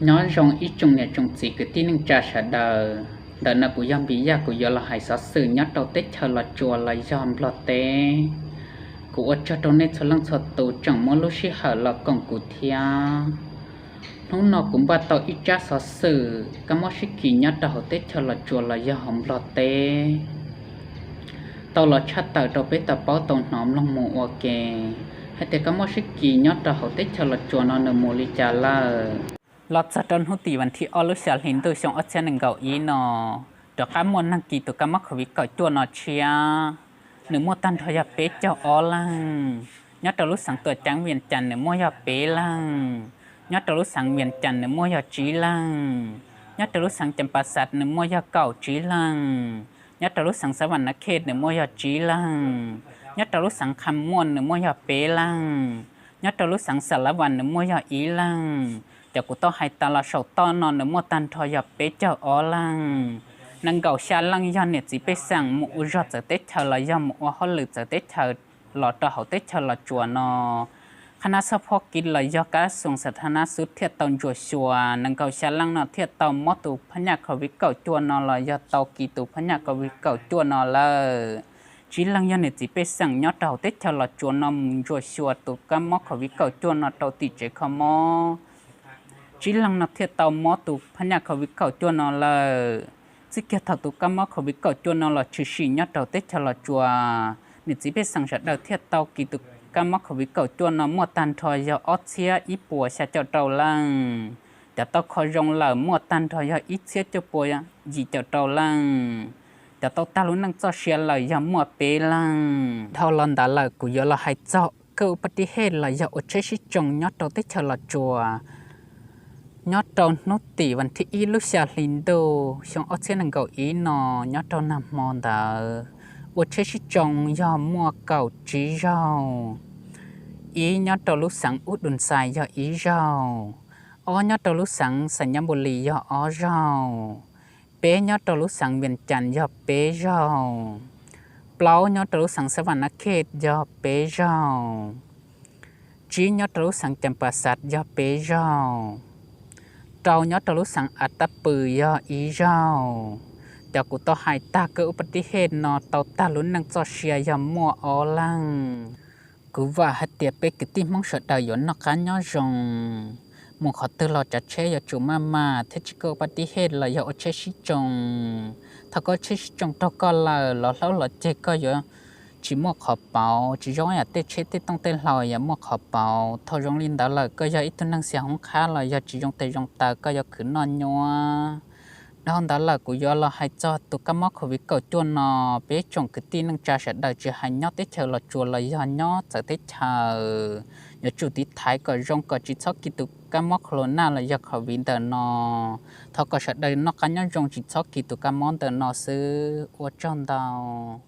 nói trong ít trong này trong chỉ cái tin năng trả trả đời đời nào cũng yam bị ya cũng do là hay sát sự nhất đầu tết chờ là chùa là yam lọt té cũng ở cho trong này cho lăng cho tổ chẳng muốn lúc xí hở là còn cụ thia lúc nào cũng bắt tàu ít trả sát sự cái món xí kỳ nhất đầu tết chờ là chùa là yam lọt té tàu là chát tàu đầu bếp tàu bao tàu nóm lòng mù ok hay thì cái món xí kỳ nhất đầu tết chờ là chùa nó nở mù li chả là lọt sát trơn hút tỷวันที่ออลุเซียหินตัวชงอัจฉริยะเก่าอีนอตัวกำมวลนังกีตัวกำมักขวิเก่าตัวนอเชียหนึ่งมัวตันทอยาเป๊ะเจ้าออลังยอดตะลุสังตัวจังเวียนจันหนึ่งมัวยาเป๊ะลังยอดตะลุสังเวียนจันหนึ่งมัวยาจีลังยอดตะลุสังจำปาสัตหนึ่งมัวยาเก่าจีลังยอดตะลุสังสวรรค์เขตหนึ่งมัวยาจีลังยอดตะลุสังคำมวลหนึ่งมัวยาเป๊ะลังยอดตะลุสังสารวันหนึ่งมัวยาอีลังจะกูต้องให้ตลอดสตอนนอนมัวตันทอยเป๊ะเจ้าอลังนังเก่าชาลังยันเนี่ยจีไปสั่งมูรอดจะเตะเธอละยำมูเขาหรือจะเตะเธอหลอดต่อเขาเตะเธอละจัวนอคณะสะพอกินละยอกาส่งสถานะสุดเทียตอนจัวชัวนังเก่าชาลังนอเทียตอนมอตุพญาเขาวิเก่าจัวนอละยอตอกีตุพญาเขาวิเก่าจัวนอเลยจีลังยันเนี่ยจีไปสั่งยอดเต่าเตะเธอละจัวนอมจัวชัวตุกมอเขาวิเก่าจัวนอเต่าติเจคมอchỉ lăng nạp thiệt tàu mỏ tụ phanh nhà khẩu vị cầu chua nó là chỉ kia thầu tụ cam mỏ khẩu vị cầu chua nó là chỉ xì nhất đầu tết cho là chua nếu chỉ biết sang sạch đầu thiệt tàu kỳ tụ cam mỏ khẩu vị cầu chua nó mua tan thôi do ót xía ít bùa sẽ cho tàu lăng để tàu khỏi rong lở mua tan thôi do ít xía cho bùa gì cho tàu lăng để tàu ta luôn năng cho xía lời do mua bể lăng thao lần đã lời của do là hay cho câu bắt đi hết là do ở chế sĩ trồng nhất đầu tết cho là chuaยอดตอนนุติวันที่อีลุชาลินโดชงออเซนังเก่าอีนอยอดตอนนำมอนดาวัชชิจงยอมัวเก่าจีเจ้าอียอดตอลุสังอุดุนไซยออีเจ้าอ้อยอดตอลุสังสัญญบุรียออ้อเจ้าเป๊ยอดตอลุสังเวียนจันยอเป๊เจ้าเปล่ายอดตอลุสังสวรรค์เขตยอเป๊เจ้าจียอดตอลุสังจำปาสัตยอเป๊เจ้าเราเนาะตะลุสังอัตตปือยออีเจ้าเดี๋ยวกูต้องหายตาเกิดอุบัติเหตุนอเตาตาลุ้นนังจอเชียยามัวอลังกูว่าฮัตเตียเปกิติมองเสดายนนักการย้อนจงมุขตลอดจัดเชยจูมาเทจิเกิดอุบัติเหตุเลยยอเชชิจงถ้าก็เชชิจงตก็เลยแล้วเจก็เยอะchỉ mua khó bảo chỉ giống như tết chết tết tông tết lòi ya mua khó bảo thâu giống linh đó là có do ít năng xe không khá là do chỉ giống tết giống ta có do khử non nhua đó là của do là hay cho tụ các mốc của việc cầu chuồn nọ bé trồng cái tin năng trà sẽ đợi chỉ hay nhót tết chờ là chùa là do nhót giờ tết chờ nhớ chủ tết thái có giống có chỉ sót kỹ tụ các mốc lô na là do khẩu vị tờ nọ thâu có sẽ đợi nó cá nhót giống chỉ sót kỹ tụ các món tờ nọ sư ở trong tàu